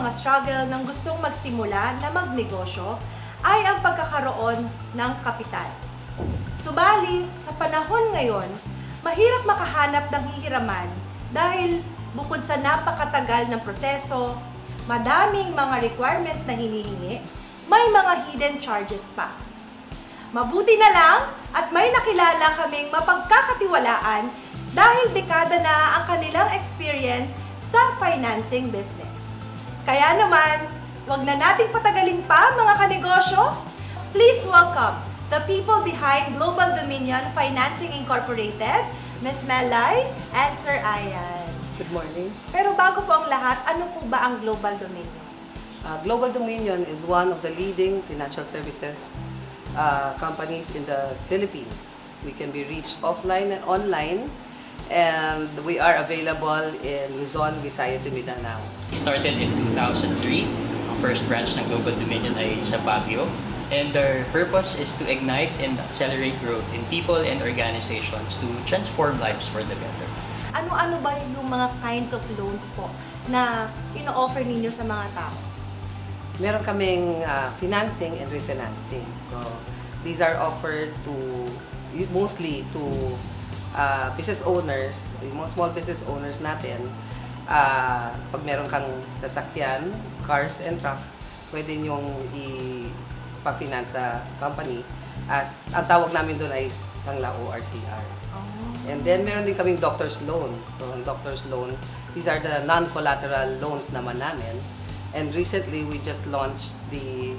mga struggle ng gustong magsimula na magnegosyo ay ang pagkakaroon ng kapital. Subalit, sa panahon ngayon, mahirap makahanap ng hihiraman dahil bukod sa napakatagal ng proseso, madaming mga requirements na hinihingi, may mga hidden charges pa. Mabuti na lang at may nakilala kaming mapagkakatiwalaan dahil dekada na ang kanilang experience sa financing business. Kaya naman, wag na nating patagalin pa mga kanegosyo. Please welcome the people behind Global Dominion Financing Incorporated, Ms. Melay and Sir Ayan. Good morning. Pero bago po ang lahat, ano po ba ang Global Dominion? Global Dominion is one of the leading financial services companies in the Philippines. We can be reached offline and online, and we are available in Luzon, Visayas, and Mindanao. Started in 2003. Ang first branch ng Global Dominion ay sa Baguio. And our purpose is to ignite and accelerate growth in people and organizations to transform lives for the better. Ano-ano ba yung mga kinds of loans po na ino-offer ninyo sa mga tao? Meron kaming financing and refinancing. So, these are offered to mostly to business owners, yung mga small business owners natin. Pag meron kang sasakyan, cars and trucks, pwede nyong i-finance sa company. As ang tawag namin doon ay Sangla ORCR. And then meron din kaming doctor's loan. So, ang doctor's loan, these are the non-collateral loans naman namin. And recently, we just launched the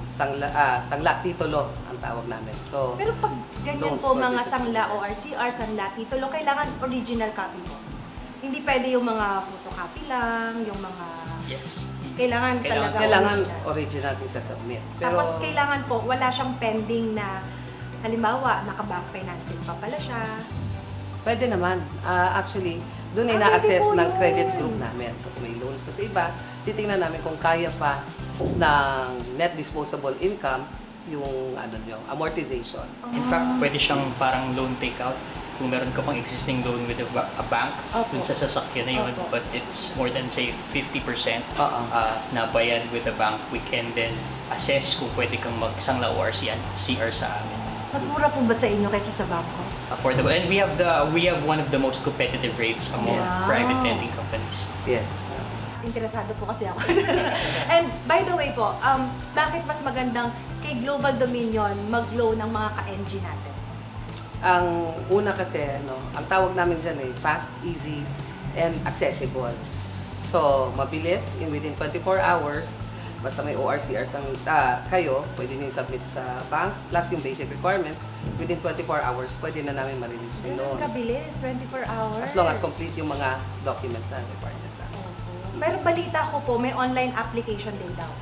Sangla Titulo, ang tawag namin. So, pero pag ganyan po mga Sangla ORCR, Sangla Titulo, kailangan original copy po. Hindi pwede yung mga photocopy lang, yung mga... Yes. Kailangan talaga original isa-submit. Tapos kailangan po, wala siyang pending na, halimbawa, naka-bank financing pa pala siya. Pwede naman. Actually, doon ay na-assess ng credit group namin. So, kung may loans kasi iba, titingnan namin kung kaya pa ng net disposable income yung amortization. In fact, pwede siyang parang loan takeout. Kung meron ka pang existing loan with a bank, dun sa sasakyan na yun, but it's more than, say, 50% na bayad with a bank, we can then assess kung pwede kang magsangla ORCR sa amin. Mas mura po ba sa inyo kaysa sa bangko? Affordable. And we have one of the most competitive rates among private lending companies. Yes. Interesado po kasi ako. And by the way po, bakit mas magandang kay Global Dominion mag-loan ng mga ka-NG natin? Ang una kasi, ang tawag namin dyan ay fast, easy, and accessible. So, mabilis, within 24 hours, basta may ORCR kayo, pwede nyo submit sa bank, plus yung basic requirements, within 24 hours, pwede na namin ma-release yung loan. Kabilis, 24 hours? As long as complete yung mga documents na requirements namin. Pero balita ko po, may online application din daw.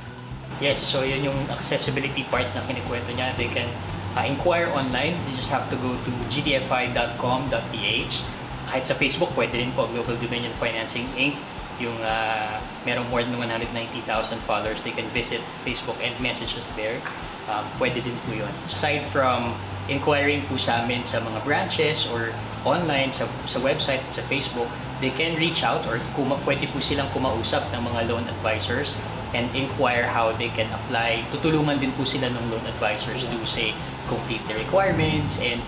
Yes, so yun yung accessibility part na kinikwento niya. They can inquire online. You just have to go to gdfi.com.ph. Kahit sa Facebook, pwede rin po Global Dominion Financing Inc. Yung merong more than 190,000 followers, they can visit Facebook and message us there. Pwede din po yun. Aside from inquiring po sa amin sa mga branches or online, sa website, sa Facebook, they can reach out or pwede po silang kumausap ng mga loan advisors and inquire how they can apply. Tutulungan din po sila ng loan advisors to, say, complete the requirements and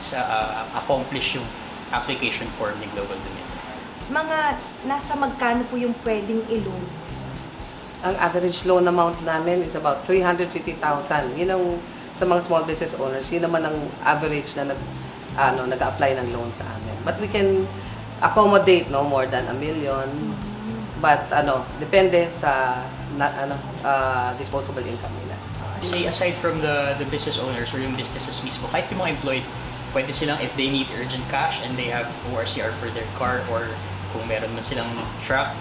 accomplish yung application form ni Global Dominion. Mga nasa magkano po yung pwedeng i-loan? Ang average loan amount namin is about 350,000. Yun ang sa mga small business owners, yun naman ang average na nag-apply ng loan sa amin. But we can accommodate no more than 1 million. But depende sa disposable income nila. Say, aside from the business owners or yung businesses mismo, kahit yung mga employed, pwede silang, if they need urgent cash and they have ORCR for their car or kung meron man silang truck,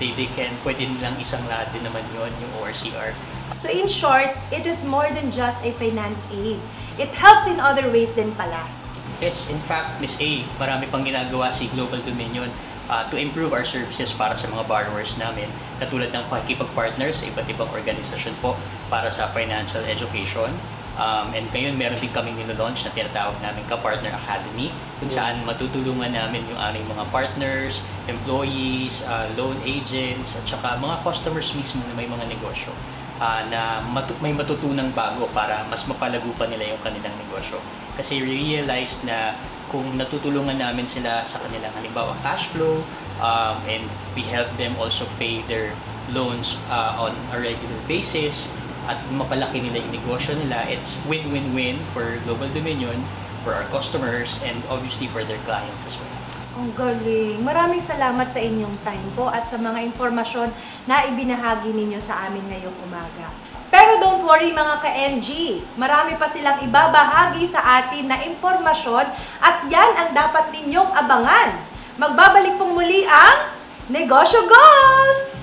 pwede nilang isang lahat din naman yun, yung ORCR. So in short, it is more than just a finance aid. It helps in other ways din pala. Yes, in fact, Ms. A, marami pang ginagawa si Global Dominion to improve our services para sa mga borrowers namin, katulad ng pakikipag-partner sa iba't ibang organisasyon po para sa financial education, And ngayon, meron din kami nilo-launch na tinatawag namin Ka-Partner Academy, kung saan matutulungan namin yung aming mga partners, employees, loan agents, at saka mga customers mismo na may mga negosyo na may matutunang bago para mas mapalago pa nila yung kanilang negosyo. Kasi realize na kung natutulungan namin sila sa kanilang halimbawa cash flow, and we help them also pay their loans on a regular basis, at mapalaki nila yung negosyo nila, it's win-win-win for Global Dominion, for our customers, and obviously for their clients as well. Ang galing. Maraming salamat sa inyong time po at sa mga impormasyon na ibinahagi ninyo sa amin ngayong umaga. Pero don't worry mga ka-NG, marami pa silang ibabahagi sa atin na impormasyon at yan ang dapat ninyong abangan. Magbabalik pong muli ang Negosyo Goals!